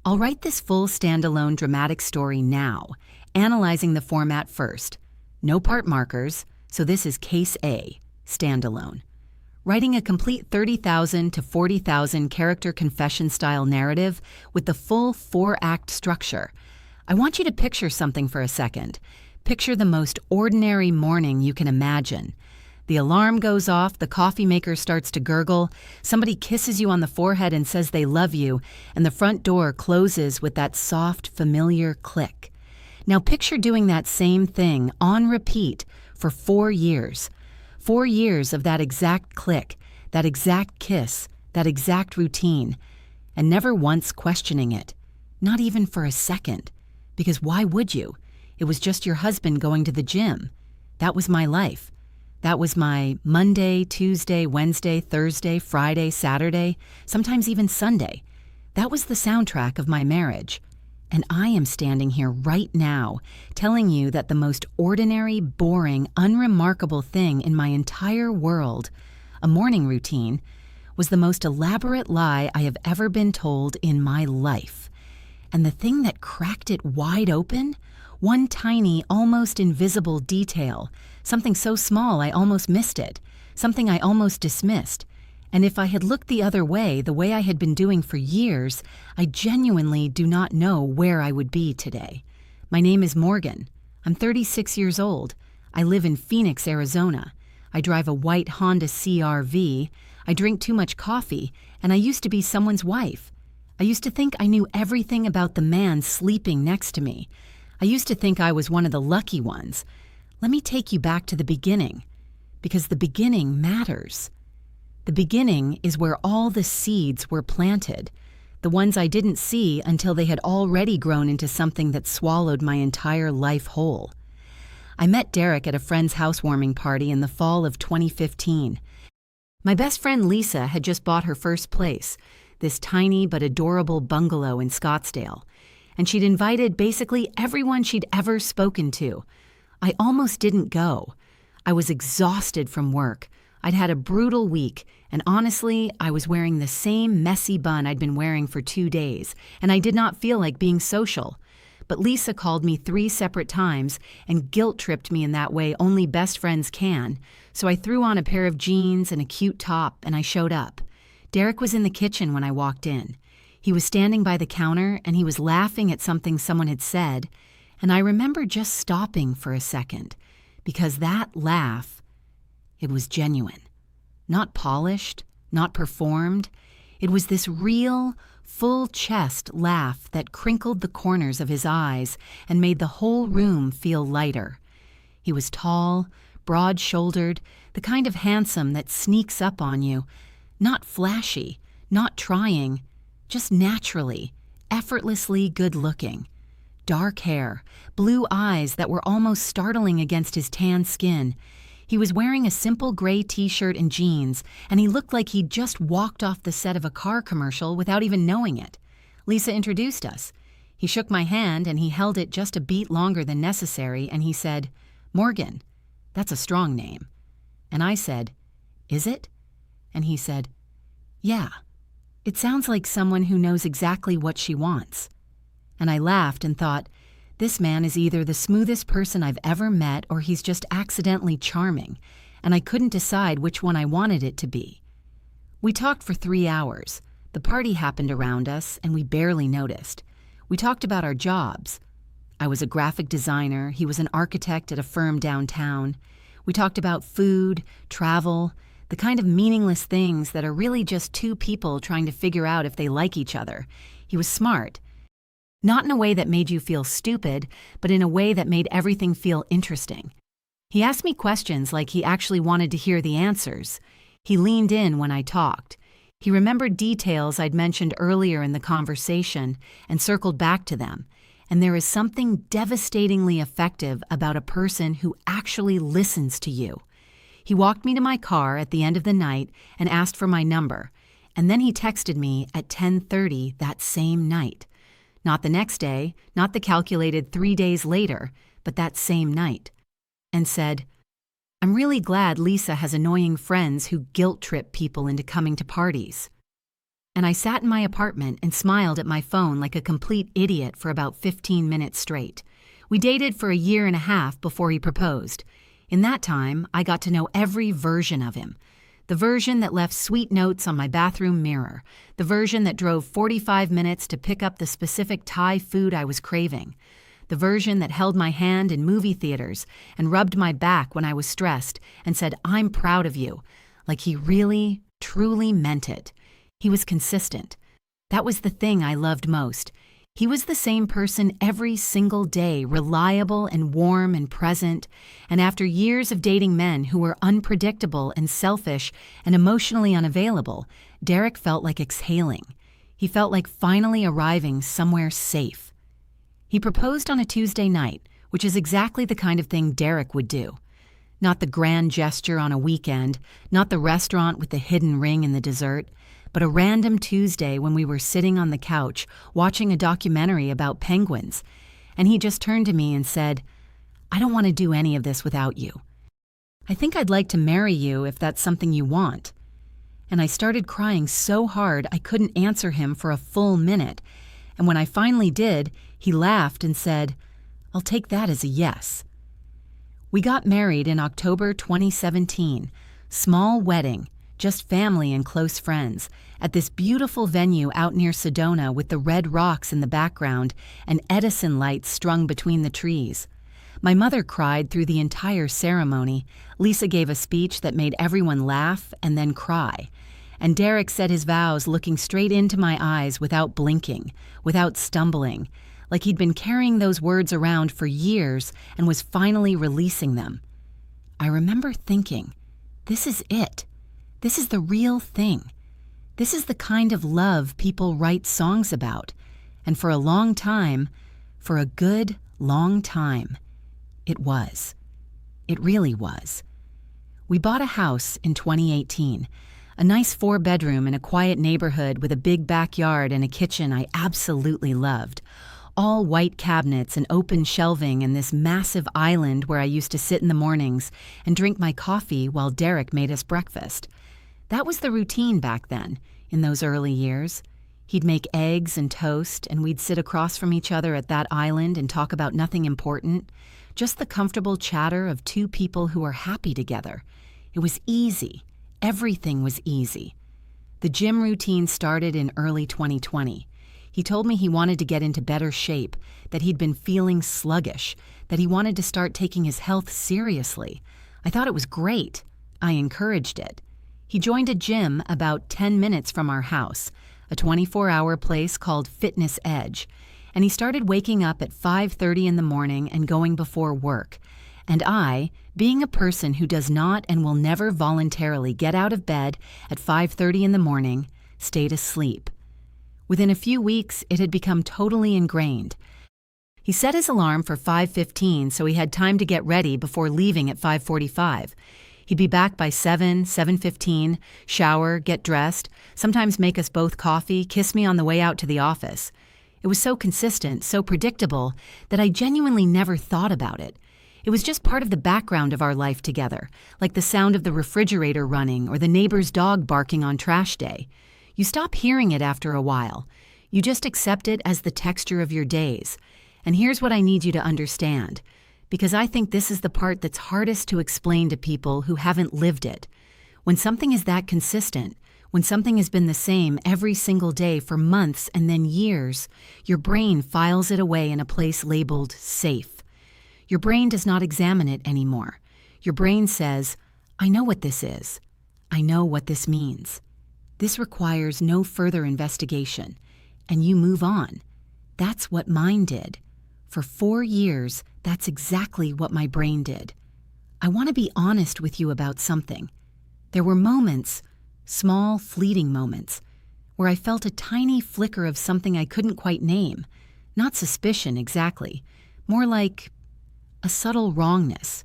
I'll write this full standalone dramatic story now, analyzing the format first. No part markers, so this is Case A, standalone. Writing a complete 30,000 to 40,000 character confession-style narrative with the full 4-act structure. I want you to picture something for a second. Picture the most ordinary morning you can imagine. The alarm goes off, the coffee maker starts to gurgle, somebody kisses you on the forehead and says they love you, and the front door closes with that soft, familiar click. Now picture doing that same thing on repeat for 4 years. 4 years of that exact click, that exact kiss, that exact routine, and never once questioning it, not even for a second. Because why would you? It was just your husband going to the gym. That was my life. That was my Monday, Tuesday, Wednesday, Thursday, Friday, Saturday, sometimes even Sunday. That was the soundtrack of my marriage. And I am standing here right now telling you that the most ordinary, boring, unremarkable thing in my entire world, a morning routine, was the most elaborate lie I have ever been told in my life. And the thing that cracked it wide open? One tiny, almost invisible detail, something so small I almost missed it, something I almost dismissed. And if I had looked the other way, the way I had been doing for years, I genuinely do not know where I would be today. My name is Morgan. I'm 36 years old. I live in Phoenix, Arizona. I drive a white Honda CR-V. I drink too much coffee, and I used to be someone's wife. I used to think I knew everything about the man sleeping next to me. I used to think I was one of the lucky ones. Let me take you back to the beginning, because the beginning matters. The beginning is where all the seeds were planted, the ones I didn't see until they had already grown into something that swallowed my entire life whole. I met Derek at a friend's housewarming party in the fall of 2015. My best friend Lisa had just bought her first place, this tiny but adorable bungalow in Scottsdale, and she'd invited basically everyone she'd ever spoken to. I almost didn't go. I was exhausted from work. I'd had a brutal week, and honestly, I was wearing the same messy bun I'd been wearing for 2 days, and I did not feel like being social. But Lisa called me 3 separate times and guilt-tripped me in that way only best friends can, so I threw on a pair of jeans and a cute top, and I showed up. Derek was in the kitchen when I walked in. He was standing by the counter, and he was laughing at something someone had said, and I remember just stopping for a second, because that laugh, it was genuine. Not polished, not performed. It was this real, full-chest laugh that crinkled the corners of his eyes and made the whole room feel lighter. He was tall, broad-shouldered, the kind of handsome that sneaks up on you, not flashy, not trying, just naturally, effortlessly good-looking. Dark hair, blue eyes that were almost startling against his tan skin. He was wearing a simple gray t-shirt and jeans, and he looked like he'd just walked off the set of a car commercial without even knowing it. Lisa introduced us. He shook my hand, and he held it just a beat longer than necessary, and he said, "Morgan, that's a strong name." And I said, "Is it?" And he said, "Yeah, it sounds like someone who knows exactly what she wants." And I laughed and thought, this man is either the smoothest person I've ever met or he's just accidentally charming, and I couldn't decide which one I wanted it to be. We talked for 3 hours. The party happened around us, and we barely noticed. We talked about our jobs. I was a graphic designer. He was an architect at a firm downtown. We talked about food, travel, the kind of meaningless things that are really just 2 people trying to figure out if they like each other. He was smart. Not in a way that made you feel stupid, but in a way that made everything feel interesting. He asked me questions like he actually wanted to hear the answers. He leaned in when I talked. He remembered details I'd mentioned earlier in the conversation and circled back to them. And there is something devastatingly effective about a person who actually listens to you. He walked me to my car at the end of the night and asked for my number, and then he texted me at 10:30 that same night. Not the next day, not the calculated 3 days later, but that same night, and said, "I'm really glad Lisa has annoying friends who guilt-trip people into coming to parties." and I sat in my apartment and smiled at my phone like a complete idiot for about 15 minutes straight. We dated for 1.5 years before he proposed. In that time, I got to know every version of him. The version that left sweet notes on my bathroom mirror. The version that drove 45 minutes to pick up the specific Thai food I was craving. The version that held my hand in movie theaters and rubbed my back when I was stressed and said, "I'm proud of you," like he really, truly meant it. He was consistent. That was the thing I loved most. He was the same person every single day, reliable and warm and present. And after years of dating men who were unpredictable and selfish and emotionally unavailable, Derek felt like exhaling. He felt like finally arriving somewhere safe. He proposed on a Tuesday night, which is exactly the kind of thing Derek would do. Not the grand gesture on a weekend, not the restaurant with the hidden ring and the dessert, but a random Tuesday when we were sitting on the couch watching a documentary about penguins, and he just turned to me and said, "I don't want to do any of this without you. I think I'd like to marry you if that's something you want." And I started crying so hard I couldn't answer him for a full minute, and when I finally did, he laughed and said, "I'll take that as a yes." We got married in October 2017, small wedding, just family and close friends, at this beautiful venue out near Sedona with the red rocks in the background and Edison lights strung between the trees. My mother cried through the entire ceremony. Lisa gave a speech that made everyone laugh and then cry. And Derek said his vows looking straight into my eyes without blinking, without stumbling, like he'd been carrying those words around for years and was finally releasing them. I remember thinking, this is it. This is the real thing. This is the kind of love people write songs about. And for a long time, for a good, long time, it was. It really was. We bought a house in 2018, a nice 4-bedroom in a quiet neighborhood with a big backyard and a kitchen I absolutely loved. All white cabinets and open shelving and this massive island where I used to sit in the mornings and drink my coffee while Derek made us breakfast. That was the routine back then, in those early years. He'd make eggs and toast, and we'd sit across from each other at that island and talk about nothing important, just the comfortable chatter of two people who were happy together. It was easy. Everything was easy. The gym routine started in early 2020. He told me he wanted to get into better shape, that he'd been feeling sluggish, that he wanted to start taking his health seriously. I thought it was great. I encouraged it. He joined a gym about 10 minutes from our house, a 24-hour place called Fitness Edge, and he started waking up at 5:30 in the morning and going before work. And I, being a person who does not and will never voluntarily get out of bed at 5:30 in the morning, stayed asleep. Within a few weeks, it had become totally ingrained. He set his alarm for 5:15 so he had time to get ready before leaving at 5:45. He'd be back by 7:15, shower, get dressed, sometimes make us both coffee, kiss me on the way out to the office. It was so consistent, so predictable, that I genuinely never thought about it. It was just part of the background of our life together, like the sound of the refrigerator running or the neighbor's dog barking on trash day. You stop hearing it after a while. You just accept it as the texture of your days. And here's what I need you to understand, because I think this is the part that's hardest to explain to people who haven't lived it. When something is that consistent, when something has been the same every single day for months and then years, your brain files it away in a place labeled safe. Your brain does not examine it anymore. Your brain says, "I know what this is. I know what this means. This requires no further investigation," and you move on. That's what mine did. For 4 years, that's exactly what my brain did. I want to be honest with you about something. There were moments, small, fleeting moments, where I felt a tiny flicker of something I couldn't quite name. Not suspicion exactly, more like a subtle wrongness.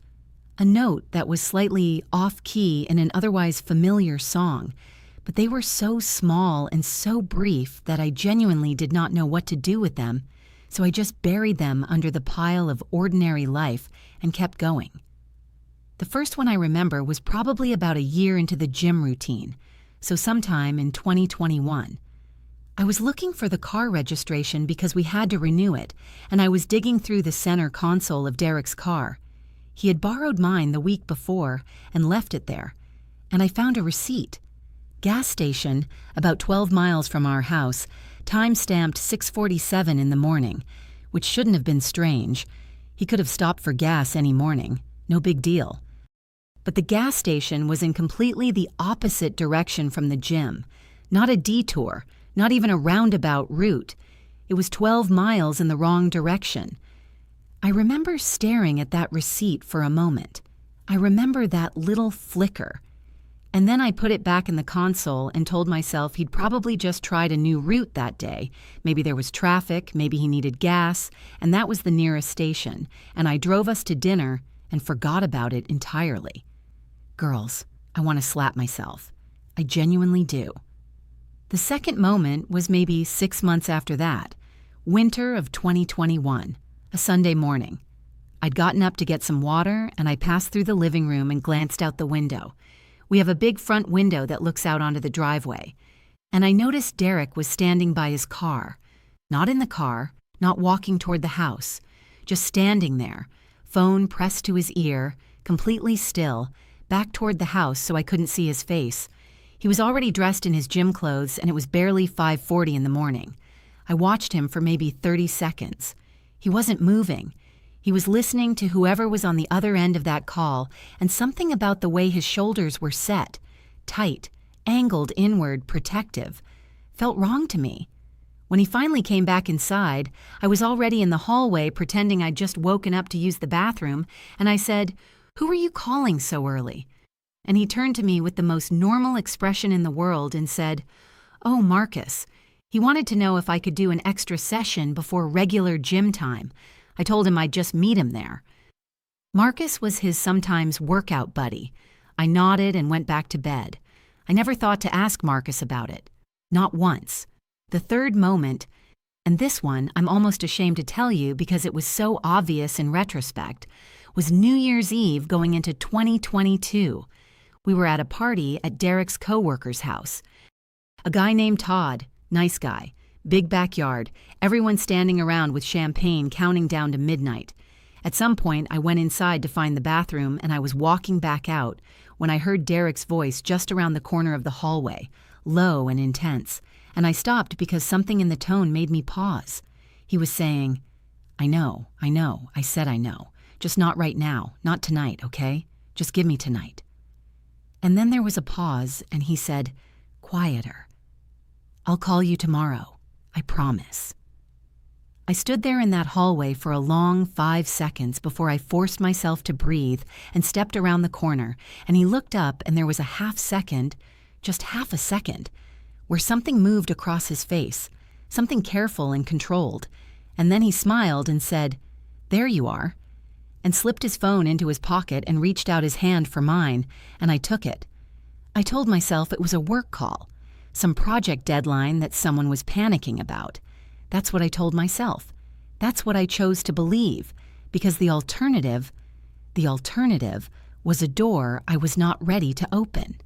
A note that was slightly off-key in an otherwise familiar song, but they were so small and so brief that I genuinely did not know what to do with them, so I just buried them under the pile of ordinary life and kept going. The first one I remember was probably about a year into the gym routine, so sometime in 2021. I was looking for the car registration because we had to renew it, and I was digging through the center console of Derek's car. He had borrowed mine the week before and left it there, and I found a receipt. Gas station, about 12 miles from our house, time-stamped 6:47 in the morning, which shouldn't have been strange. He could have stopped for gas any morning, no big deal. But the gas station was in completely the opposite direction from the gym, not a detour, not even a roundabout route. It was 12 miles in the wrong direction. I remember staring at that receipt for a moment. I remember that little flicker. And then I put it back in the console and told myself he'd probably just tried a new route that day. Maybe there was traffic, maybe he needed gas, and that was the nearest station. And I drove us to dinner and forgot about it entirely. Girls, I want to slap myself. I genuinely do. The second moment was maybe 6 months after that, winter of 2021, a Sunday morning. I'd gotten up to get some water, and I passed through the living room and glanced out the window. We have a big front window that looks out onto the driveway, and I noticed Derek was standing by his car. Not in the car, not walking toward the house, just standing there, phone pressed to his ear, completely still, back toward the house so I couldn't see his face. He was already dressed in his gym clothes, and it was barely 5:40 in the morning. I watched him for maybe 30 seconds. He wasn't moving. He was listening to whoever was on the other end of that call, and something about the way his shoulders were set, tight, angled inward, protective, felt wrong to me. When he finally came back inside, I was already in the hallway pretending I'd just woken up to use the bathroom, and I said, "Who are you calling so early?" And he turned to me with the most normal expression in the world and said, "Oh, Marcus." He wanted to know if I could do an extra session before regular gym time. I told him I'd just meet him there. Marcus was his sometimes workout buddy. I nodded and went back to bed. I never thought to ask Marcus about it. Not once. The third moment, and this one I'm almost ashamed to tell you because it was so obvious in retrospect, was New Year's Eve going into 2022. We were at a party at Derek's coworker's house. A guy named Todd, nice guy, big backyard, everyone standing around with champagne counting down to midnight. At some point, I went inside to find the bathroom, and I was walking back out when I heard Derek's voice just around the corner of the hallway, low and intense, and I stopped because something in the tone made me pause. He was saying, I know, I said I know. Just not right now, not tonight, okay? Just give me tonight." And then there was a pause, and he said, quieter, "I'll call you tomorrow, I promise." I stood there in that hallway for a long 5 seconds before I forced myself to breathe and stepped around the corner, and he looked up and there was a half second, just half a second, where something moved across his face, something careful and controlled, and then he smiled and said, "There you are," and slipped his phone into his pocket and reached out his hand for mine, and I took it. I told myself it was a work call, some project deadline that someone was panicking about. That's what I told myself. That's what I chose to believe, because the alternative was a door I was not ready to open.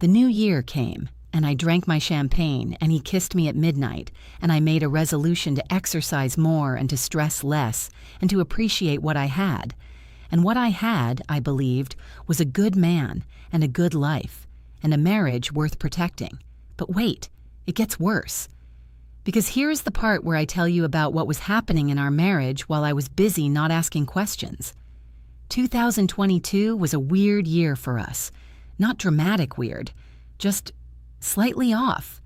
The new year came, and I drank my champagne, and he kissed me at midnight, and I made a resolution to exercise more and to stress less, and to appreciate what I had. And what I had, I believed, was a good man and a good life, and a marriage worth protecting. But wait, it gets worse. Because here's the part where I tell you about what was happening in our marriage while I was busy not asking questions. 2022 was a weird year for us. Not dramatic weird, just slightly off.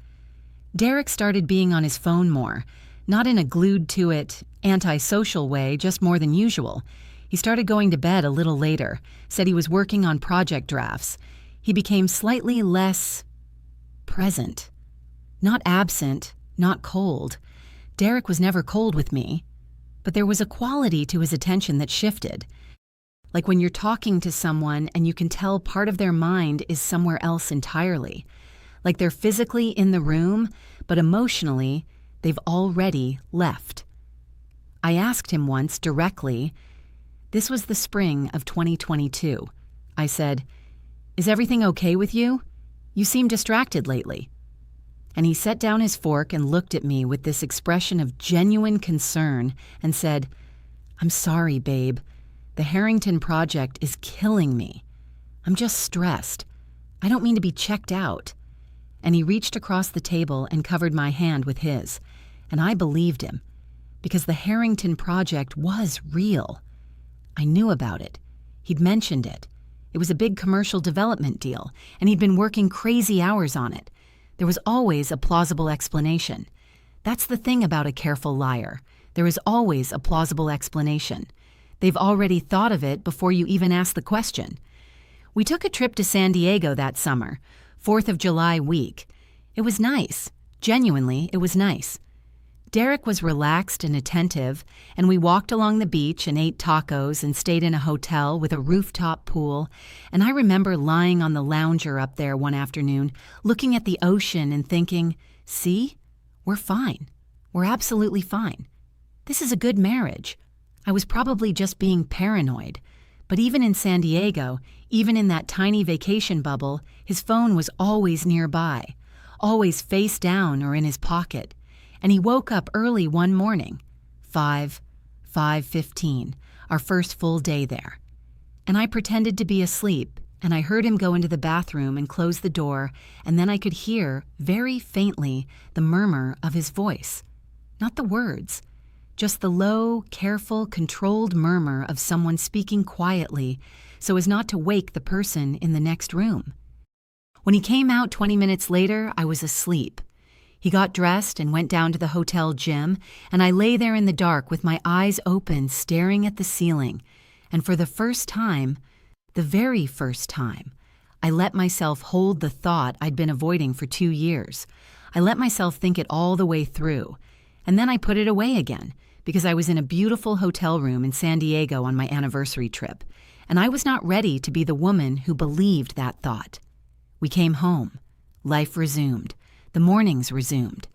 Derek started being on his phone more, not in a glued-to-it, antisocial way, just more than usual. He started going to bed a little later, said he was working on project drafts. He became slightly less present. Not absent, not cold. Derek was never cold with me, but there was a quality to his attention that shifted. Like when you're talking to someone and you can tell part of their mind is somewhere else entirely. Like they're physically in the room, but emotionally, they've already left. I asked him once directly, this was the spring of 2022. I said, "Is everything okay with you? You seem distracted lately." And he set down his fork and looked at me with this expression of genuine concern and said, "I'm sorry, babe. The Harrington project is killing me. I'm just stressed. I don't mean to be checked out." And he reached across the table and covered my hand with his. And I believed him, because the Harrington project was real. I knew about it. He'd mentioned it. It was a big commercial development deal, and he'd been working crazy hours on it. There was always a plausible explanation. That's the thing about a careful liar. There is always a plausible explanation. They've already thought of it before you even ask the question. We took a trip to San Diego that summer, 4th of July week. It was nice. Genuinely, it was nice. Derek was relaxed and attentive, and we walked along the beach and ate tacos and stayed in a hotel with a rooftop pool, and I remember lying on the lounger up there one afternoon, looking at the ocean and thinking, see, we're fine. We're absolutely fine. This is a good marriage. I was probably just being paranoid, but even in San Diego, even in that tiny vacation bubble, his phone was always nearby, always face down or in his pocket. And he woke up early one morning, 5:15, our first full day there. And I pretended to be asleep, and I heard him go into the bathroom and close the door, and then I could hear, very faintly, the murmur of his voice. Not the words, just the low, careful, controlled murmur of someone speaking quietly so as not to wake the person in the next room. When he came out 20 minutes later, I was asleep. He got dressed and went down to the hotel gym, and I lay there in the dark with my eyes open, staring at the ceiling. And for the first time, the very first time, I let myself hold the thought I'd been avoiding for 2 years. I let myself think it all the way through. And then I put it away again, because I was in a beautiful hotel room in San Diego on my anniversary trip, and I was not ready to be the woman who believed that thought. We came home. Life resumed. The mornings resumed.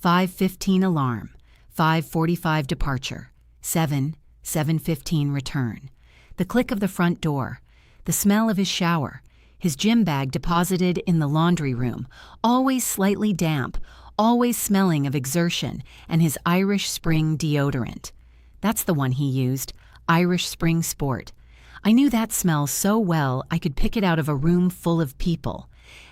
5:15 alarm, 5:45 departure, 7:15 return. The click of the front door, the smell of his shower, his gym bag deposited in the laundry room, always slightly damp, always smelling of exertion, and his Irish Spring deodorant. That's the one he used, Irish Spring Sport. I knew that smell so well I could pick it out of a room full of people.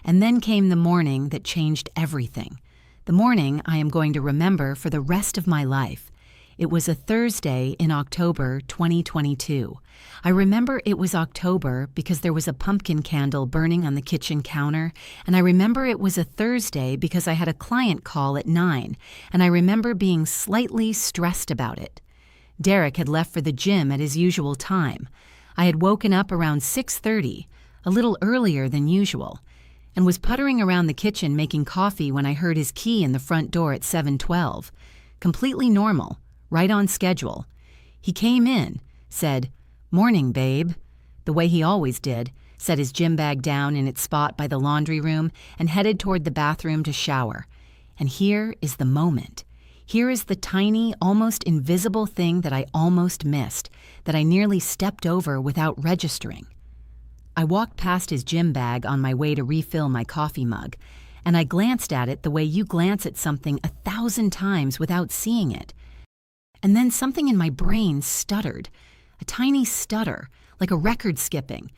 And then came the morning that changed everything. The morning I am going to remember for the rest of my life. It was a Thursday in October 2022. I remember it was October because there was a pumpkin candle burning on the kitchen counter, and I remember it was a Thursday because I had a client call at 9, and I remember being slightly stressed about it. Derek had left for the gym at his usual time. I had woken up around 6:30, a little earlier than usual, and was puttering around the kitchen making coffee when I heard his key in the front door at 7:12. Completely normal, right on schedule. He came in, said, "Morning, babe," the way he always did, set his gym bag down in its spot by the laundry room, and headed toward the bathroom to shower. And here is the moment. Here is the tiny, almost invisible thing that I almost missed, that I nearly stepped over without registering. I walked past his gym bag on my way to refill my coffee mug, and I glanced at it the way you glance at something 1,000 times without seeing it. And then something in my brain stuttered, a tiny stutter, like a record skipping,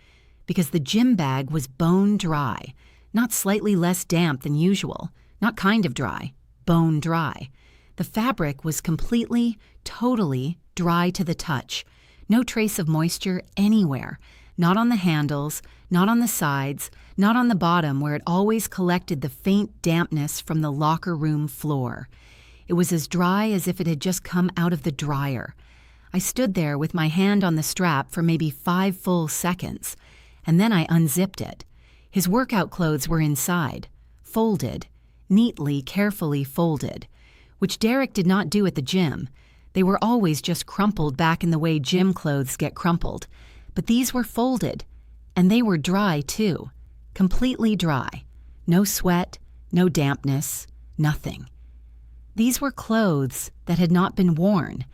because the gym bag was bone dry, not slightly less damp than usual, not kind of dry, bone dry. The fabric was completely, totally dry to the touch, no trace of moisture anywhere. Not on the handles, not on the sides, not on the bottom where it always collected the faint dampness from the locker room floor. It was as dry as if it had just come out of the dryer. I stood there with my hand on the strap for maybe 5 full seconds, and then I unzipped it. His workout clothes were inside, folded, neatly, carefully folded, which Derek did not do at the gym. They were always just crumpled back in the way gym clothes get crumpled. But these were folded, and they were dry too, completely dry. No sweat, no dampness, nothing. These were clothes that had not been worn.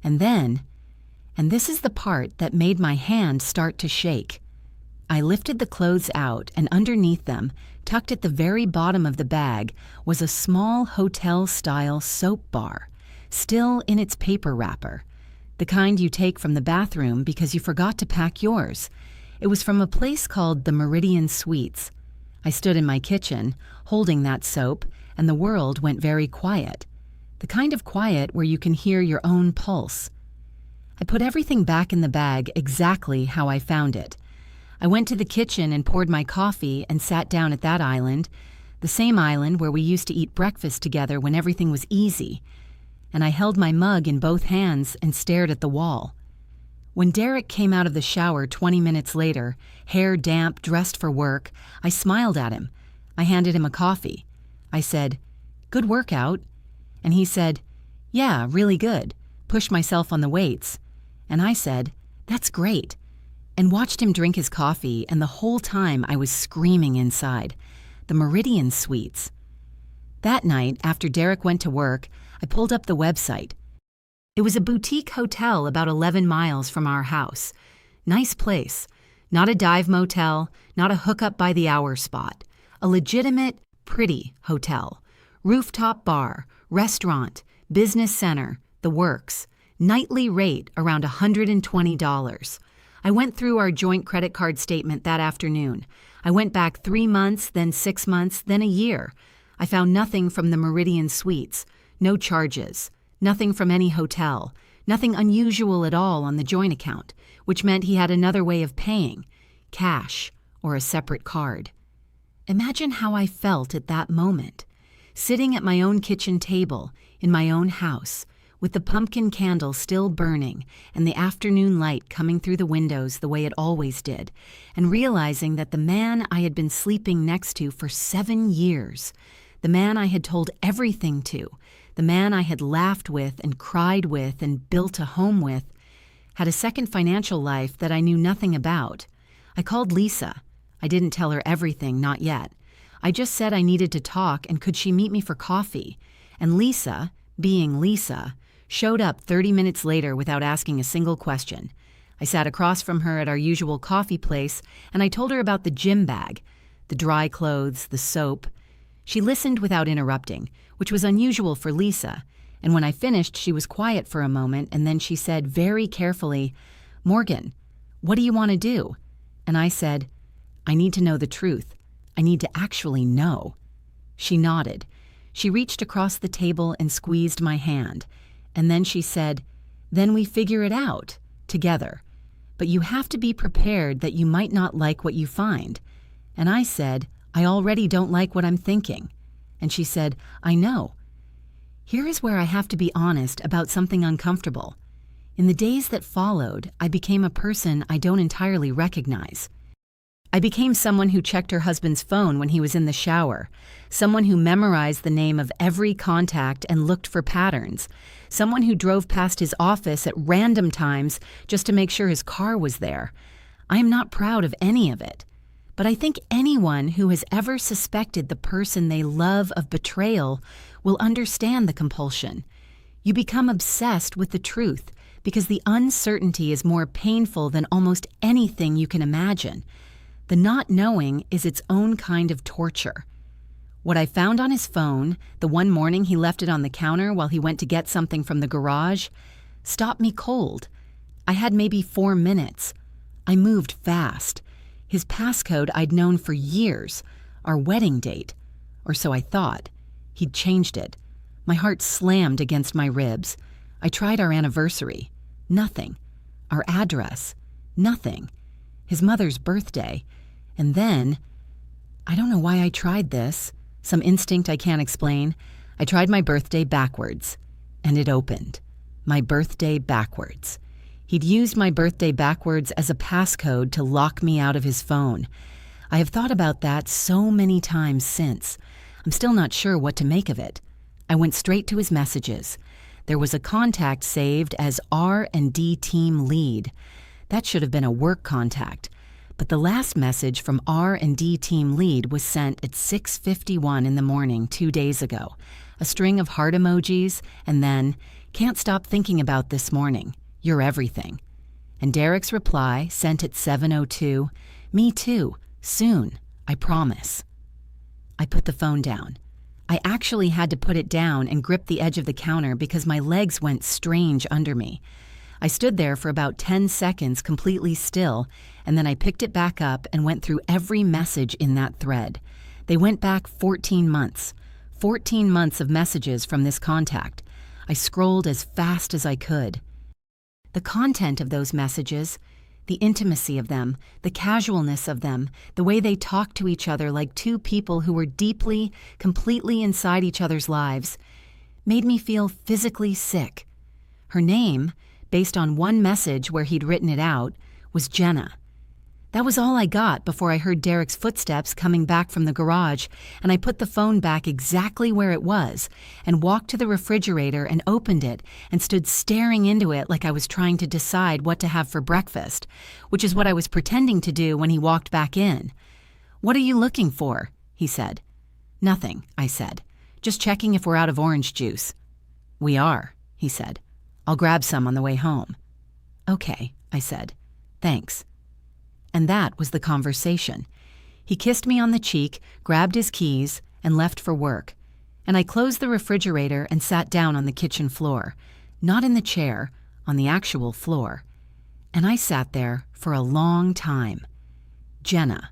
And then, and this is the part that made my hand start to shake, I lifted the clothes out, and underneath them, Tucked at the very bottom of the bag was a small hotel-style soap bar, still in its paper wrapper, the kind you take from the bathroom because you forgot to pack yours. It was from a place called the Meridian Suites. I stood in my kitchen, holding that soap, and the world went very quiet. The kind of quiet where you can hear your own pulse. I put everything back in the bag exactly how I found it. I went to the kitchen and poured my coffee and sat down at that island, the same island where we used to eat breakfast together when everything was easy. And I held my mug in both hands and stared at the wall. When Derek came out of the shower 20 minutes later, hair damp, dressed for work, I smiled at him. I handed him a coffee. I said, "Good workout." And he said, "Yeah, really good. Pushed myself on the weights." And I said, "That's great." And watched him drink his coffee, and the whole time I was screaming inside. The Meridian Suites. That night, after Derek went to work, I pulled up the website. It was a boutique hotel about 11 miles from our house. Nice place. Not a dive motel, not a hookup by the hour spot. A legitimate, pretty hotel. Rooftop bar, restaurant, business center, the works. Nightly rate around $120. I went through our joint credit card statement that afternoon. I went back 3 months, then 6 months, then a year. I found nothing from the Meridian Suites, no charges, nothing from any hotel, nothing unusual at all on the joint account, which meant he had another way of paying, cash or a separate card. Imagine how I felt at that moment, sitting at my own kitchen table in my own house, with the pumpkin candle still burning and the afternoon light coming through the windows the way it always did, and realizing that the man I had been sleeping next to for 7 years, the man I had told everything to, the man I had laughed with and cried with and built a home with, had a second financial life that I knew nothing about. I called Lisa. I didn't tell her everything, not yet. I just said I needed to talk and could she meet me for coffee. And Lisa, being Lisa, showed up 30 minutes later without asking a single question. I sat across from her at our usual coffee place and I told her about the gym bag, the dry clothes, the soap. She listened without interrupting, which was unusual for Lisa, and when I finished, she was quiet for a moment, and then she said very carefully, "Morgan, what do you want to do?" And I said, "I need to know the truth. I need to actually know." She nodded. She reached across the table and squeezed my hand, and then she said, "Then we figure it out, together. But you have to be prepared that you might not like what you find." And I said, "I already don't like what I'm thinking." And she said, "I know." Here is where I have to be honest about something uncomfortable. In the days that followed, I became a person I don't entirely recognize. I became someone who checked her husband's phone when he was in the shower, someone who memorized the name of every contact and looked for patterns, someone who drove past his office at random times just to make sure his car was there. I am not proud of any of it. But I think anyone who has ever suspected the person they love of betrayal will understand the compulsion. You become obsessed with the truth because the uncertainty is more painful than almost anything you can imagine. The not knowing is its own kind of torture. What I found on his phone, the one morning he left it on the counter while he went to get something from the garage, stopped me cold. I had maybe 4 minutes. I moved fast. His passcode I'd known for years, our wedding date, or so I thought. He'd changed it. My heart slammed against my ribs. I tried our anniversary. Nothing. Our address. Nothing. His mother's birthday. And then, I don't know why I tried this, some instinct I can't explain. I tried my birthday backwards, and it opened. My birthday backwards. He'd used my birthday backwards as a passcode to lock me out of his phone. I have thought about that so many times since. I'm still not sure what to make of it. I went straight to his messages. There was a contact saved as R&D Team Lead. That should have been a work contact. But the last message from R&D Team Lead was sent at 6:51 in the morning 2 days ago. A string of heart emojis, and then, "Can't stop thinking about this morning. You're everything." And Derek's reply, sent at 7:02, "Me too. Soon. I promise." I put the phone down. I actually had to put it down and grip the edge of the counter because my legs went strange under me. I stood there for about 10 seconds completely still, and then I picked it back up and went through every message in that thread. They went back 14 months. 14 months of messages from this contact. I scrolled as fast as I could. The content of those messages, the intimacy of them, the casualness of them, the way they talked to each other like two people who were deeply, completely inside each other's lives, made me feel physically sick. Her name, based on one message where he'd written it out, was Jenna. That was all I got before I heard Derek's footsteps coming back from the garage, and I put the phone back exactly where it was and walked to the refrigerator and opened it and stood staring into it like I was trying to decide what to have for breakfast, which is what I was pretending to do when he walked back in. "What are you looking for?" he said. "Nothing," I said. "Just checking if we're out of orange juice." "We are," he said. "I'll grab some on the way home." "Okay," I said. "Thanks." And that was the conversation. He kissed me on the cheek, grabbed his keys, and left for work. And I closed the refrigerator and sat down on the kitchen floor. Not in the chair, on the actual floor. And I sat there for a long time. Jenna,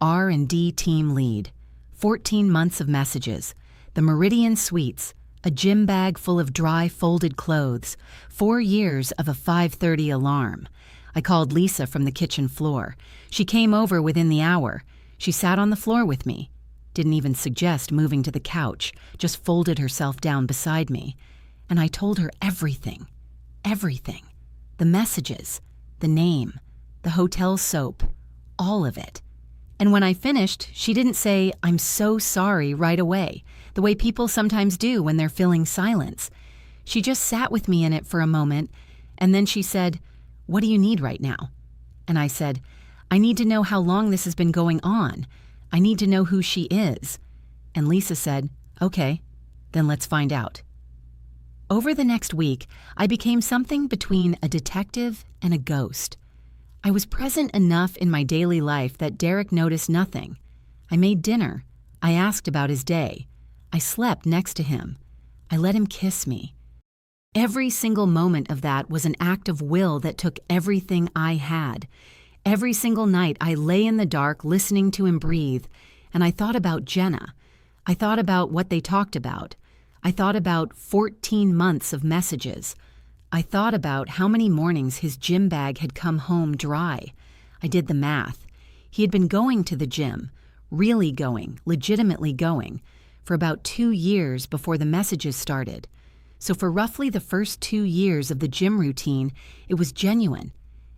R&D team lead, 14 months of messages, the Meridian Suites, a gym bag full of dry folded clothes, 4 years of a 5:30 alarm. I called Lisa from the kitchen floor. She came over within the hour. She sat on the floor with me. Didn't even suggest moving to the couch, just folded herself down beside me. And I told her everything. Everything. The messages, the name, the hotel soap, all of it. And when I finished, she didn't say, "I'm so sorry," right away, the way people sometimes do when they're filling silence. She just sat with me in it for a moment, and then she said, "What do you need right now?" And I said, "I need to know how long this has been going on. I need to know who she is." And Lisa said, "Okay, then let's find out." Over the next week, I became something between a detective and a ghost. I was present enough in my daily life that Derek noticed nothing. I made dinner. I asked about his day. I slept next to him. I let him kiss me. Every single moment of that was an act of will that took everything I had. Every single night I lay in the dark listening to him breathe, and I thought about Jenna. I thought about what they talked about. I thought about 14 months of messages. I thought about how many mornings his gym bag had come home dry. I did the math. He had been going to the gym, really going, legitimately going, for about 2 years before the messages started. So for roughly the first 2 years of the gym routine, it was genuine.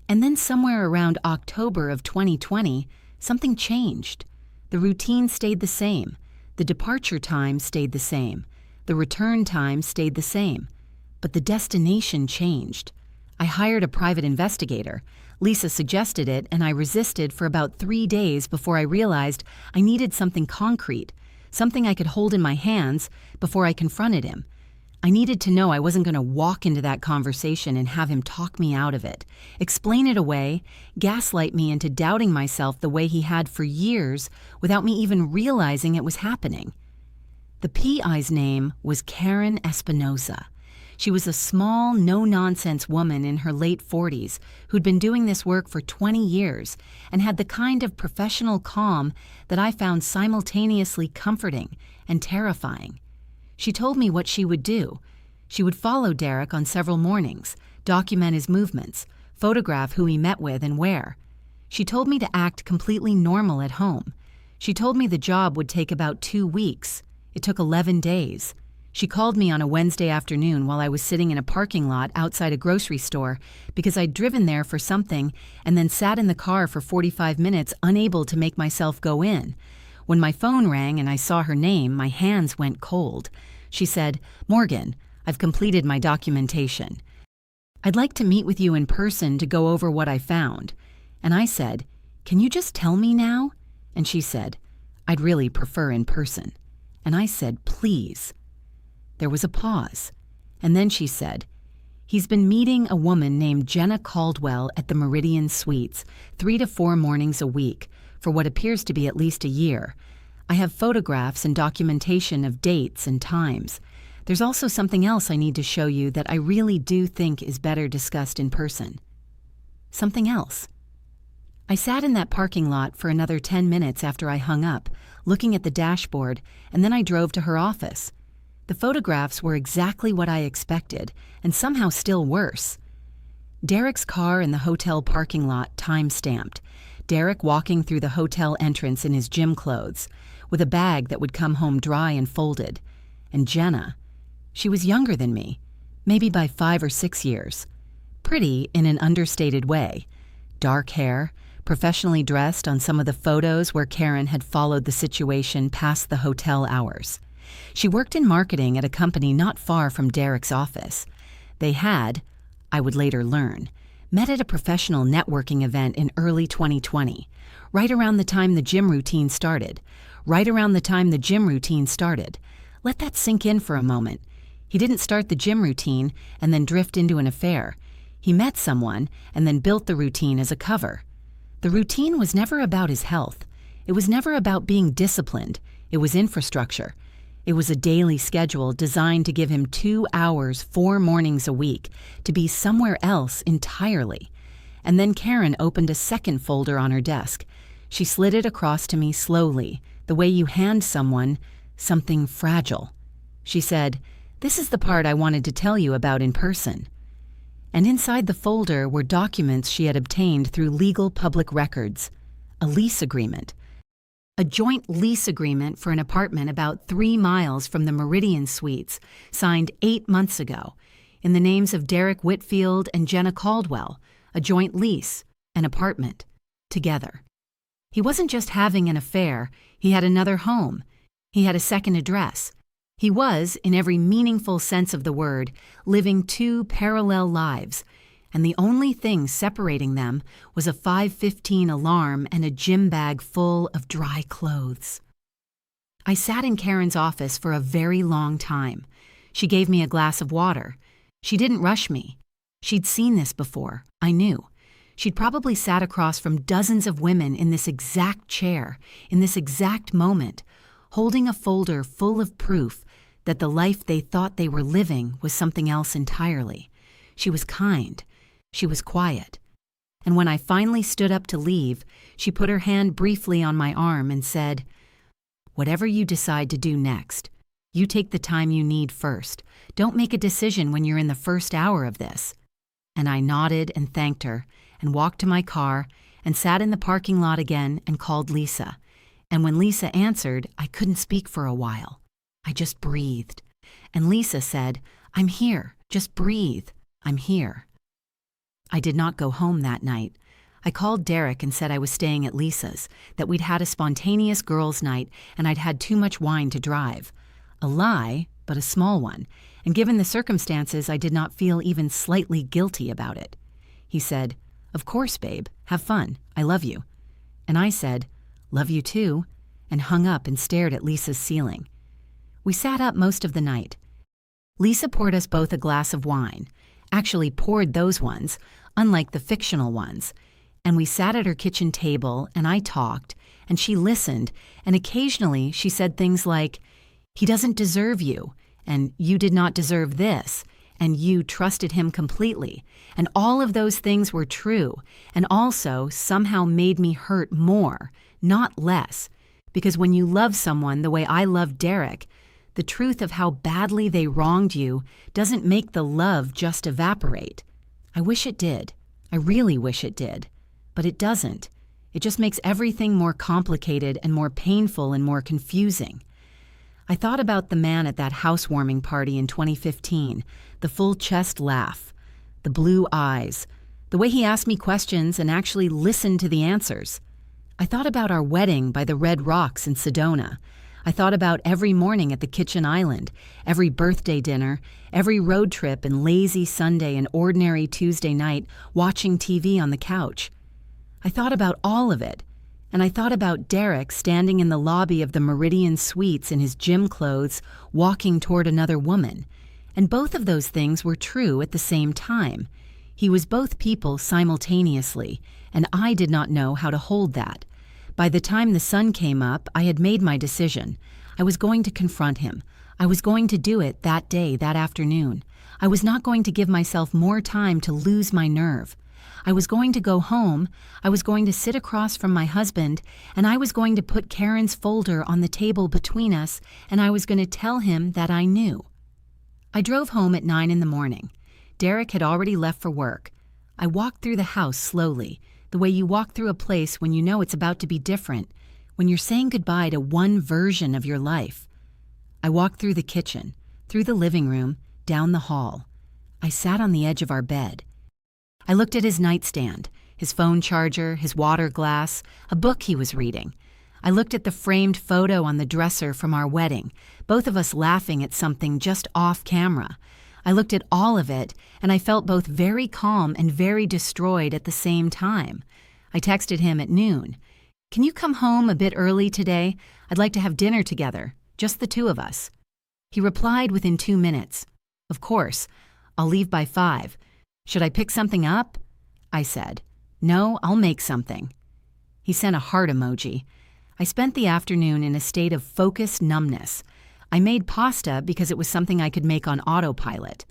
And then somewhere around October of 2020, something changed. The routine stayed the same. The departure time stayed the same. The return time stayed the same. But the destination changed. I hired a private investigator. Lisa suggested it, and I resisted for about 3 days before I realized I needed something concrete, something I could hold in my hands before I confronted him. I needed to know I wasn't going to walk into that conversation and have him talk me out of it, explain it away, gaslight me into doubting myself the way he had for years without me even realizing it was happening. The PI's name was Karen Espinosa. She was a small, no-nonsense woman in her late 40s who'd been doing this work for 20 years and had the kind of professional calm that I found simultaneously comforting and terrifying. She told me what she would do. She would follow Derek on several mornings, document his movements, photograph who he met with and where. She told me to act completely normal at home. She told me the job would take about 2 weeks. It took 11 days. She called me on a Wednesday afternoon while I was sitting in a parking lot outside a grocery store because I'd driven there for something and then sat in the car for 45 minutes unable to make myself go in. When my phone rang and I saw her name, my hands went cold. She said, "Morgan, I've completed my documentation. I'd like to meet with you in person to go over what I found." And I said, "Can you just tell me now?" And she said, "I'd really prefer in person." And I said, "Please." There was a pause. And then she said, "He's been meeting a woman named Jenna Caldwell at the Meridian Suites 3 to 4 mornings a week for what appears to be at least a year. I have photographs and documentation of dates and times. There's also something else I need to show you that I really do think is better discussed in person. Something else. I sat in that parking lot for another 10 minutes after I hung up, looking at the dashboard, and then I drove to her office. The photographs were exactly what I expected, and somehow still worse. Derek's car in the hotel parking lot, time-stamped. Derek walking through the hotel entrance in his gym clothes, with a bag that would come home dry and folded. And Jenna. She was younger than me, maybe by 5 or 6 years. Pretty in an understated way. Dark hair, professionally dressed on some of the photos where Karen had followed the situation past the hotel hours. She worked in marketing at a company not far from Derek's office. They had, I would later learn, met at a professional networking event in early 2020, right around the time the gym routine started. Let that sink in for a moment. He didn't start the gym routine and then drift into an affair. He met someone and then built the routine as a cover. The routine was never about his health. It was never about being disciplined. It was infrastructure. It was a daily schedule designed to give him 2 hours, 4 mornings a week, to be somewhere else entirely. And then Karen opened a second folder on her desk. She slid it across to me slowly, the way you hand someone something fragile. She said, "This is the part I wanted to tell you about in person." And inside the folder were documents she had obtained through legal public records. A lease agreement. A joint lease agreement for an apartment about 3 miles from the Meridian Suites, signed 8 months ago, in the names of Derek Whitfield and Jenna Caldwell, a joint lease, an apartment, together. He wasn't just having an affair, he had another home. He had a second address. He was, in every meaningful sense of the word, living 2 parallel lives, and the only thing separating them was a 5:15 alarm and a gym bag full of dry clothes. I sat in Karen's office for a very long time. She gave me a glass of water. She didn't rush me. She'd seen this before, I knew. She'd probably sat across from dozens of women in this exact chair, in this exact moment, holding a folder full of proof that the life they thought they were living was something else entirely. She was kind. She was quiet. And when I finally stood up to leave, she put her hand briefly on my arm and said, "Whatever you decide to do next, you take the time you need first. Don't make a decision when you're in the first hour of this." And I nodded and thanked her and walked to my car and sat in the parking lot again and called Lisa. And when Lisa answered, I couldn't speak for a while. I just breathed. And Lisa said, "I'm here. Just breathe. I'm here." I did not go home that night. I called Derek and said I was staying at Lisa's, that we'd had a spontaneous girls' night and I'd had too much wine to drive. A lie, but a small one, and given the circumstances, I did not feel even slightly guilty about it. He said, "Of course, babe. Have fun. I love you." And I said, "Love you too," and hung up and stared at Lisa's ceiling. We sat up most of the night. Lisa poured us both a glass of wine, actually poured those ones, unlike the fictional ones, and we sat at her kitchen table and I talked, and she listened, and occasionally she said things like, "He doesn't deserve you," and "You did not deserve this," and "You trusted him completely," and all of those things were true, and also somehow made me hurt more, not less, because when you love someone the way I loved Derek, the truth of how badly they wronged you doesn't make the love just evaporate. I wish it did. I really wish it did. But it doesn't. It just makes everything more complicated and more painful and more confusing. I thought about the man at that housewarming party in 2015, the full-chest laugh, the blue eyes, the way he asked me questions and actually listened to the answers. I thought about our wedding by the Red Rocks in Sedona. I thought about every morning at the kitchen island, every birthday dinner, every road trip and lazy Sunday and ordinary Tuesday night watching TV on the couch. I thought about all of it, and I thought about Derek standing in the lobby of the Meridian Suites in his gym clothes, walking toward another woman. And both of those things were true at the same time. He was both people simultaneously, and I did not know how to hold that. By the time the sun came up, I had made my decision. I was going to confront him. I was going to do it that day, that afternoon. I was not going to give myself more time to lose my nerve. I was going to go home, I was going to sit across from my husband, and I was going to put Karen's folder on the table between us, and I was going to tell him that I knew. I drove home at 9 in the morning. Derek had already left for work. I walked through the house slowly, the way you walk through a place when you know it's about to be different, when you're saying goodbye to one version of your life. I walked through the kitchen, through the living room, down the hall. I sat on the edge of our bed. I looked at his nightstand, his phone charger, his water glass, a book he was reading. I looked at the framed photo on the dresser from our wedding, both of us laughing at something just off camera. I looked at all of it, and I felt both very calm and very destroyed at the same time. I texted him at noon. "Can you come home a bit early today? I'd like to have dinner together, just the two of us." He replied within 2 minutes. "Of course. I'll leave by 5. Should I pick something up?" I said. "No, I'll make something." He sent a heart emoji. I spent the afternoon in a state of focused numbness. I made pasta because it was something I could make on autopilot.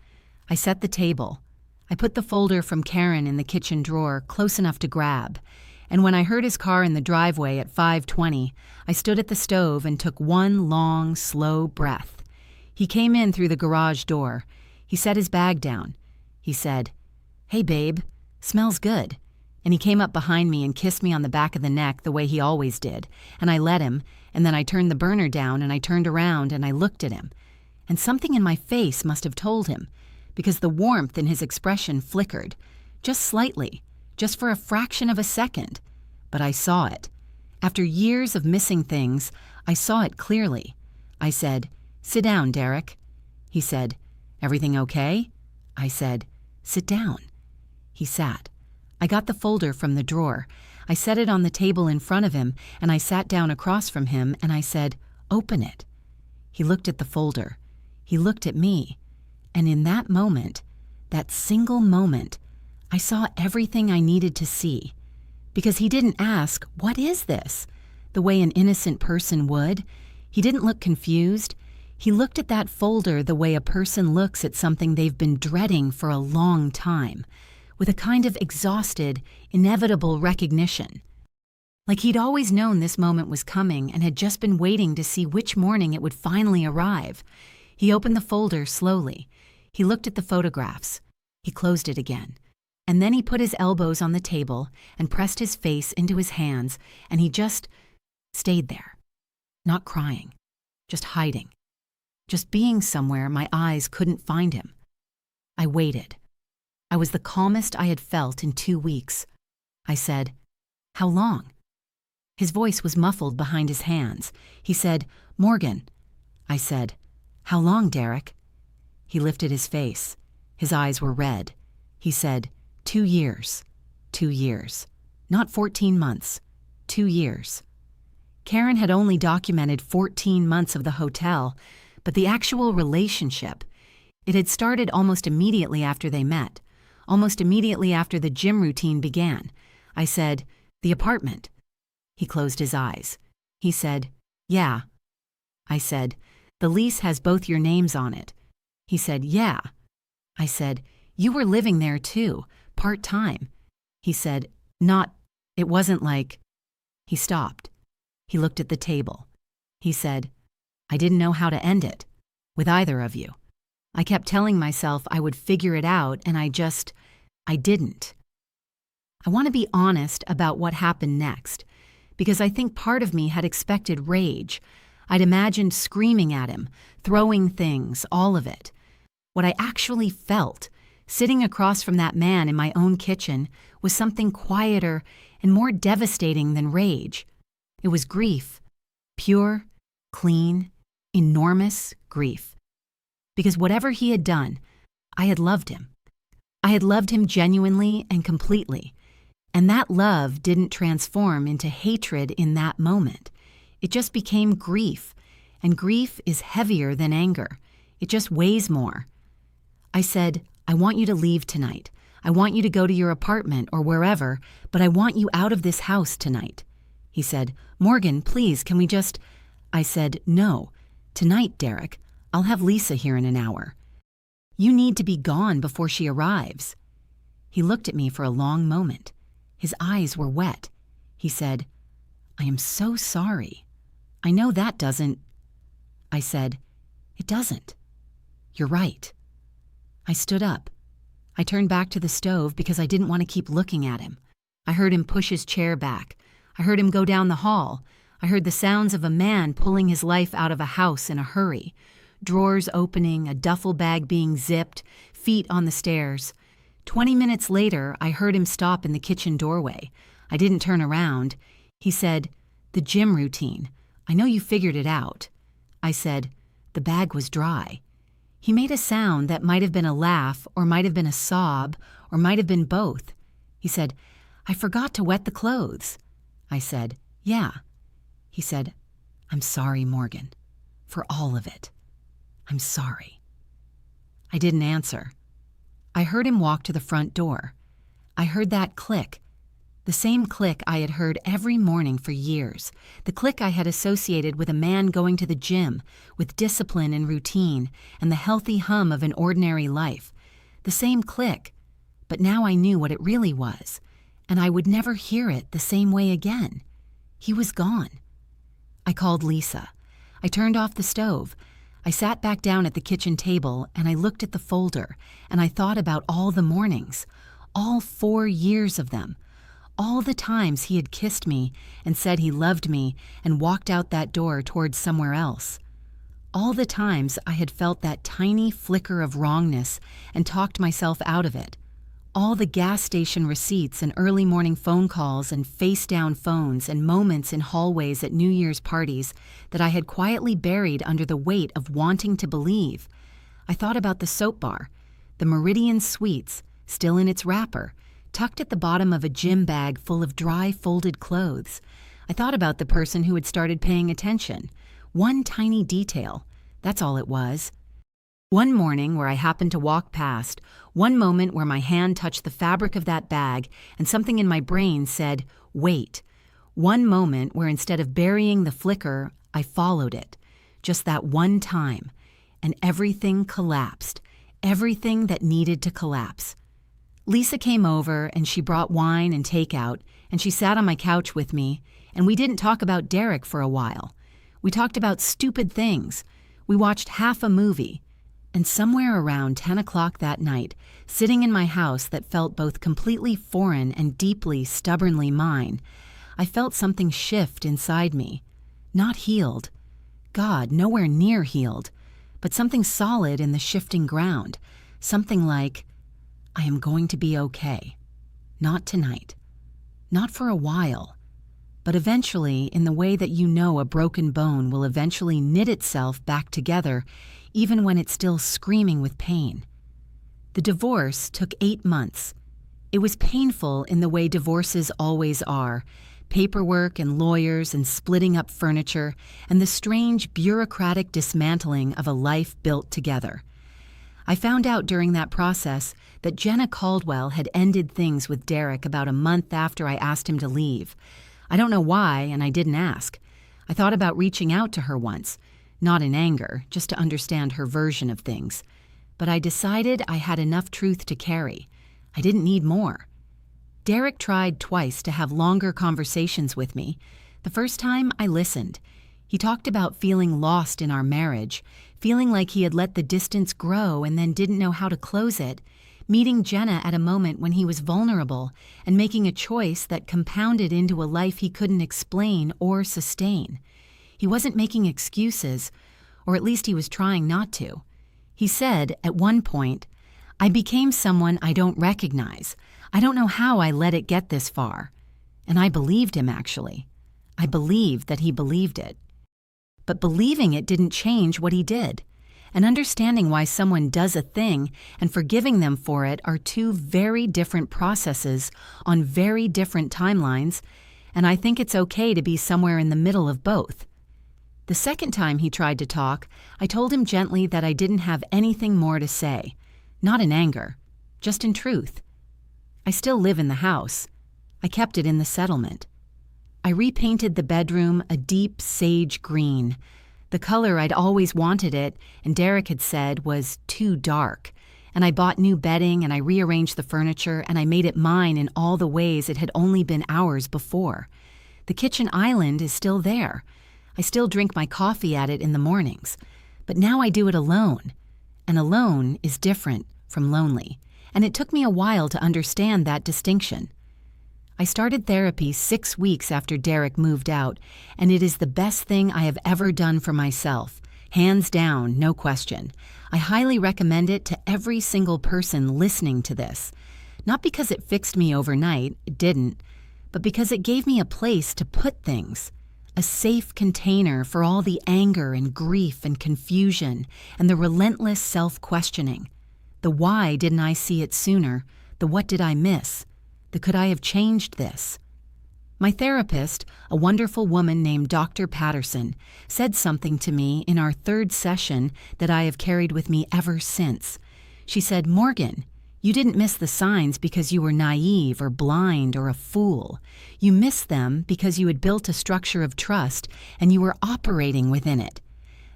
I set the table. I put the folder from Karen in the kitchen drawer close enough to grab. And when I heard his car in the driveway at 5:20, I stood at the stove and took one long, slow breath. He came in through the garage door. He set his bag down. He said, "Hey, babe, smells good." And he came up behind me and kissed me on the back of the neck the way he always did. And I let him, and then I turned the burner down and I turned around and I looked at him. And something in my face must have told him, because the warmth in his expression flickered, just slightly, just for a fraction of a second. But I saw it. After years of missing things, I saw it clearly. I said, "Sit down, Derek." He said, "Everything okay?" I said, "Sit down." He sat. I got the folder from the drawer. I set it on the table in front of him, and I sat down across from him, and I said, "Open it." He looked at the folder. He looked at me. And in that moment, that single moment, I saw everything I needed to see. Because he didn't ask, "What is this?" the way an innocent person would. He didn't look confused. He looked at that folder the way a person looks at something they've been dreading for a long time, with a kind of exhausted, inevitable recognition. Like he'd always known this moment was coming and had just been waiting to see which morning it would finally arrive. He opened the folder slowly. He looked at the photographs. He closed it again. And then he put his elbows on the table and pressed his face into his hands, and he just stayed there, not crying, just hiding, just being somewhere my eyes couldn't find him. I waited. I was the calmest I had felt in 2 weeks. I said, "How long?" His voice was muffled behind his hands. He said, "Morgan." I said, "How long, Derek?" He lifted his face. His eyes were red. He said, 2 years. 2 years. Not 14 months. 2 years. Karen had only documented 14 months of the hotel, but the actual relationship, it had started almost immediately after they met, almost immediately after the gym routine began. I said, "The apartment." He closed his eyes. He said, "Yeah." I said, "The lease has both your names on it." He said, "Yeah." I said, "You were living there too, part-time." He said, it wasn't like." He stopped. He looked at the table. He said, "I didn't know how to end it, with either of you. I kept telling myself I would figure it out, and I didn't." I want to be honest about what happened next, because I think part of me had expected rage. I'd imagined screaming at him, throwing things, all of it. What I actually felt, sitting across from that man in my own kitchen, was something quieter and more devastating than rage. It was grief. Pure, clean, enormous grief. Because whatever he had done, I had loved him. I had loved him genuinely and completely. And that love didn't transform into hatred in that moment. It just became grief. And grief is heavier than anger. It just weighs more. I said, "I want you to leave tonight. I want you to go to your apartment or wherever, but I want you out of this house tonight." He said, "Morgan, please, can we just—" I said, "No. Tonight, Derek. I'll have Lisa here in an hour. You need to be gone before she arrives." He looked at me for a long moment. His eyes were wet. He said, "I am so sorry. I know that doesn't—" I said, "It doesn't. You're right." I stood up. I turned back to the stove because I didn't want to keep looking at him. I heard him push his chair back. I heard him go down the hall. I heard the sounds of a man pulling his life out of a house in a hurry. Drawers opening, a duffel bag being zipped, feet on the stairs. 20 minutes later, I heard him stop in the kitchen doorway. I didn't turn around. He said, "The gym routine. I know you figured it out." I said, "The bag was dry." He made a sound that might have been a laugh, or might have been a sob, or might have been both. He said, "I forgot to wet the clothes." I said, "Yeah." He said, "I'm sorry, Morgan, for all of it. I'm sorry." I didn't answer. I heard him walk to the front door. I heard that click, the same click I had heard every morning for years, the click I had associated with a man going to the gym, with discipline and routine, and the healthy hum of an ordinary life. The same click, but now I knew what it really was, and I would never hear it the same way again. He was gone. I called Lisa. I turned off the stove. I sat back down at the kitchen table and I looked at the folder and I thought about all the mornings, all 4 years of them, all the times he had kissed me and said he loved me and walked out that door towards somewhere else. All the times I had felt that tiny flicker of wrongness and talked myself out of it. All the gas station receipts and early morning phone calls and face-down phones and moments in hallways at New Year's parties that I had quietly buried under the weight of wanting to believe. I thought about the soap bar, the Meridian Suites, still in its wrapper, tucked at the bottom of a gym bag full of dry, folded clothes. I thought about the person who had started paying attention. One tiny detail, that's all it was. One morning where I happened to walk past, one moment where my hand touched the fabric of that bag and something in my brain said, "Wait." One moment where instead of burying the flicker, I followed it. Just that one time. And everything collapsed. Everything that needed to collapse. Lisa came over and she brought wine and takeout, and she sat on my couch with me, and we didn't talk about Derek for a while. We talked about stupid things. We watched half a movie. And somewhere around 10 o'clock that night, sitting in my house that felt both completely foreign and deeply, stubbornly mine, I felt something shift inside me. Not healed. God, nowhere near healed. But something solid in the shifting ground. Something like, I am going to be okay. Not tonight. Not for a while. But eventually, in the way that you know a broken bone will eventually knit itself back together, even when it's still screaming with pain. The divorce took 8 months. It was painful in the way divorces always are, paperwork and lawyers and splitting up furniture and the strange bureaucratic dismantling of a life built together. I found out during that process that Jenna Caldwell had ended things with Derek about a month after I asked him to leave. I don't know why, and I didn't ask. I thought about reaching out to her once, not in anger, just to understand her version of things. But I decided I had enough truth to carry. I didn't need more. Derek tried twice to have longer conversations with me. The first time, I listened. He talked about feeling lost in our marriage, feeling like he had let the distance grow and then didn't know how to close it, meeting Jenna at a moment when he was vulnerable and making a choice that compounded into a life he couldn't explain or sustain. He wasn't making excuses, or at least he was trying not to. He said, at one point, "I became someone I don't recognize. I don't know how I let it get this far." And I believed him, actually. I believed that he believed it. But believing it didn't change what he did. And understanding why someone does a thing and forgiving them for it are two very different processes on very different timelines, and I think it's okay to be somewhere in the middle of both. The second time he tried to talk, I told him gently that I didn't have anything more to say. Not in anger, just in truth. I still live in the house. I kept it in the settlement. I repainted the bedroom a deep sage green, the color I'd always wanted it and Derek had said was too dark. And I bought new bedding and I rearranged the furniture and I made it mine in all the ways it had only been ours before. The kitchen island is still there. I still drink my coffee at it in the mornings. But now I do it alone. And alone is different from lonely. And it took me a while to understand that distinction. I started therapy 6 weeks after Derek moved out, and it is the best thing I have ever done for myself. Hands down, no question. I highly recommend it to every single person listening to this. Not because it fixed me overnight, it didn't, but because it gave me a place to put things. A safe container for all the anger and grief and confusion and the relentless self-questioning. The why didn't I see it sooner? The what did I miss? The could I have changed this? My therapist, a wonderful woman named Dr. Patterson, said something to me in our 3rd session that I have carried with me ever since. She said, "Morgan, you didn't miss the signs because you were naive or blind or a fool. You missed them because you had built a structure of trust and you were operating within it.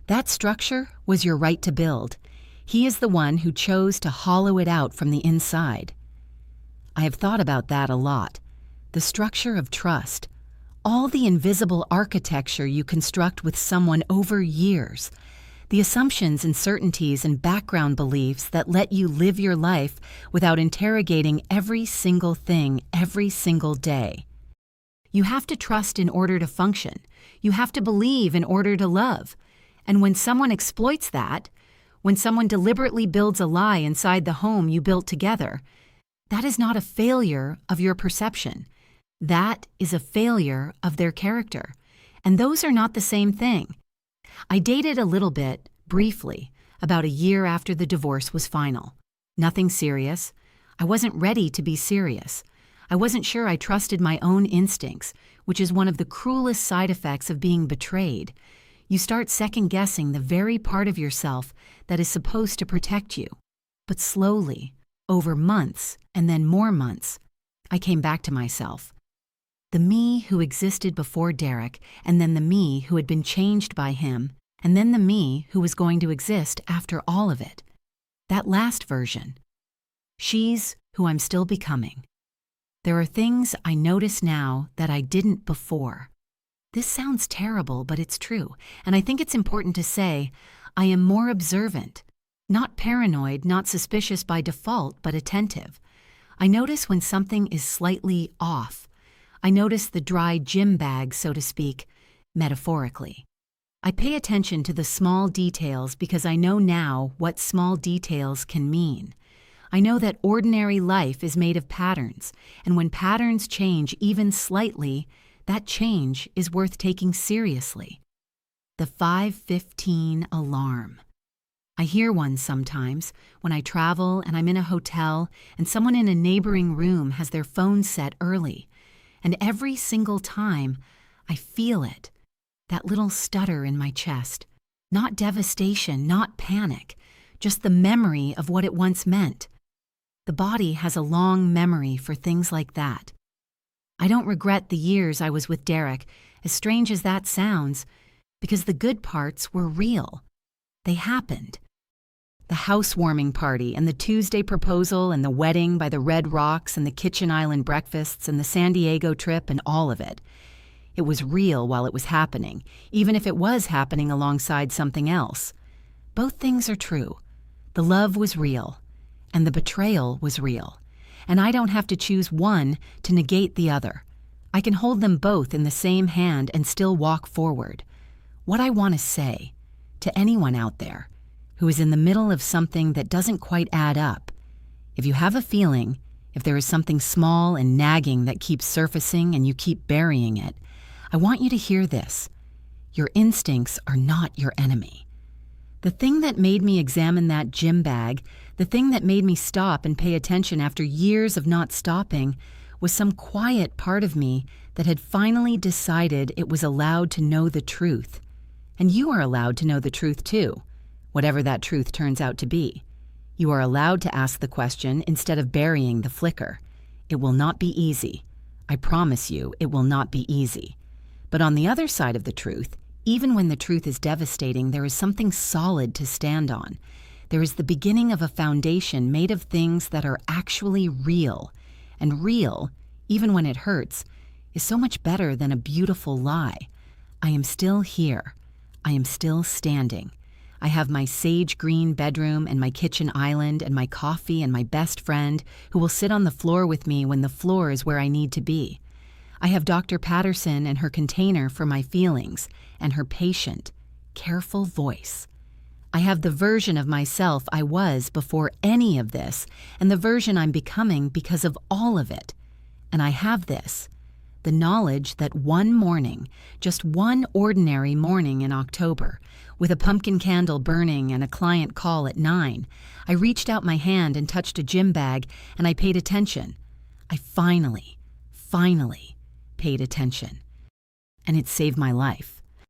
That structure was your right to build. He is the one who chose to hollow it out from the inside." I have thought about that a lot. The structure of trust. All the invisible architecture you construct with someone over years. The assumptions and certainties and background beliefs that let you live your life without interrogating every single thing every single day. You have to trust in order to function. You have to believe in order to love. And when someone exploits that, when someone deliberately builds a lie inside the home you built together, that is not a failure of your perception. That is a failure of their character. And those are not the same thing. I dated a little bit, briefly, about a year after the divorce was final. Nothing serious. I wasn't ready to be serious. I wasn't sure I trusted my own instincts, which is one of the cruelest side effects of being betrayed. You start second-guessing the very part of yourself that is supposed to protect you. But slowly, over months, and then more months, I came back to myself. The me who existed before Derek, and then the me who had been changed by him, and then the me who was going to exist after all of it. That last version. She's who I'm still becoming. There are things I notice now that I didn't before. This sounds terrible, but it's true, and I think it's important to say I am more observant. Not paranoid, not suspicious by default, but attentive. I notice when something is slightly off. I notice the dry gym bag, so to speak, metaphorically. I pay attention to the small details because I know now what small details can mean. I know that ordinary life is made of patterns, and when patterns change even slightly, that change is worth taking seriously. The 5:15 alarm. I hear one sometimes when I travel and I'm in a hotel and someone in a neighboring room has their phone set early. And every single time, I feel it, that little stutter in my chest. Not devastation, not panic, just the memory of what it once meant. The body has a long memory for things like that. I don't regret the years I was with Derek, as strange as that sounds, because the good parts were real. They happened. The housewarming party and the Tuesday proposal and the wedding by the Red Rocks and the Kitchen Island breakfasts and the San Diego trip and all of it. It was real while it was happening, even if it was happening alongside something else. Both things are true. The love was real, and the betrayal was real. And I don't have to choose one to negate the other. I can hold them both in the same hand and still walk forward. What I want to say, to anyone out there, who is in the middle of something that doesn't quite add up. If you have a feeling, if there is something small and nagging that keeps surfacing and you keep burying it, I want you to hear this. Your instincts are not your enemy. The thing that made me examine that gym bag, the thing that made me stop and pay attention after years of not stopping, was some quiet part of me that had finally decided it was allowed to know the truth. And you are allowed to know the truth too. Whatever that truth turns out to be. You are allowed to ask the question instead of burying the flicker. It will not be easy. I promise you it will not be easy. But on the other side of the truth, even when the truth is devastating, there is something solid to stand on. There is the beginning of a foundation made of things that are actually real. And real, even when it hurts, is so much better than a beautiful lie. I am still here. I am still standing. I have my sage green bedroom and my kitchen island and my coffee and my best friend who will sit on the floor with me when the floor is where I need to be. I have Dr. Patterson and her container for my feelings and her patient, careful voice. I have the version of myself I was before any of this and the version I'm becoming because of all of it. And I have this, the knowledge that one morning, just one ordinary morning in October, with a pumpkin candle burning and a client call at 9, I reached out my hand and touched a gym bag and I paid attention. I finally paid attention. And it saved my life.